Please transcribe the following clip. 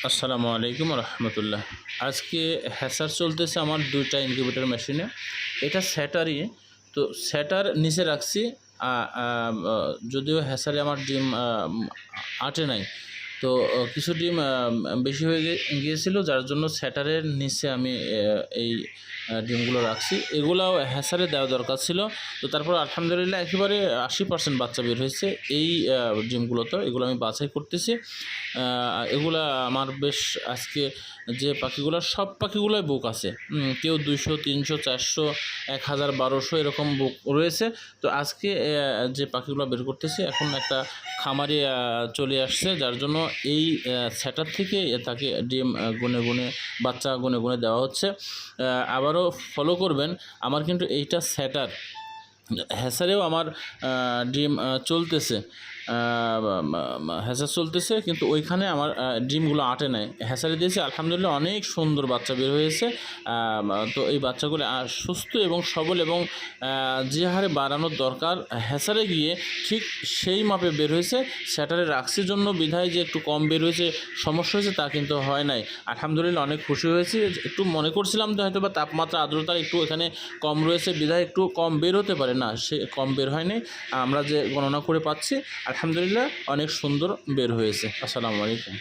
আসসালামু আলাইকুম রহমতুল্লাহ। আজকে হ্যাসার চলতেছে আমার 2টা ইনকিউবেটর মেশিনে। এটা স্যাটারই, তো স্যাটার নিচে রাখছি। যদিও হ্যাসারে আমার ডিম আটে নাই, তো কিছু ডিম বেশি হয়ে গিয়েছিল, যার জন্য স্যাটারের নিচে আমি এই ডিমগুলো রাখছি। এগুলাও হ্যাসারে দেওয়া দরকার ছিল, তো তারপর আলহামদুলিল্লাহ একেবারে 80% বাচ্চা বের হয়েছে এই ডিমগুলোতে। এগুলো আমি বাছাই করতেছি। এগুলা আমার বেশ আজকে যে পাখিগুলো, সব পাখিগুলোই বুক আছে। কেউ 200, 300, 400, 1000, 1200 এরকম বুক রয়েছে। তো আজকে যে পাখিগুলো বের করতেছি, এখন একটা খামারে চলে আসছে, যার জন্য এই সেটার থেকে তাকে ডিম গুনে গুনে, বাচ্চা গুনে গুনে দেওয়া হচ্ছে। আবারও ফলো করবেন, আমার কিন্তু এইটা সেটার, হ্যাসারেও আমার ডিম চলতেছে, হ্যাসার চলতেছে, কিন্তু ওইখানে আমার ডিমগুলো আটে নাই। হ্যাসারে দিয়েছে, আলহামদুলিল্লাহ অনেক সুন্দর বাচ্চা বের হয়েছে। তো এই বাচ্চাগুলো সুস্থ এবং সবল, এবং যে হারে বাড়ানোর দরকার হ্যাসারে গিয়ে ঠিক সেই মাপে বের হয়েছে। স্যাটারে রাখছি জন্য বিধায় যে একটু কম বের হয়েছে, সমস্যা হয়েছে, তা কিন্তু হয় নাই। আলহামদুলিল্লাহ অনেক খুশি হয়েছি। একটু মনে করছিলাম যে হয়তো বা তাপমাত্রা, আর্দ্রতার একটু এখানে কম রয়েছে বিধায় একটু কম বের হতে পারে, না, সে কম বের হয়নি। আমরা যে গণনা করে পাচ্ছি, আলহামদুলিল্লাহ অনেক সুন্দর বের হয়েছে। আসসালামু আলাইকুম।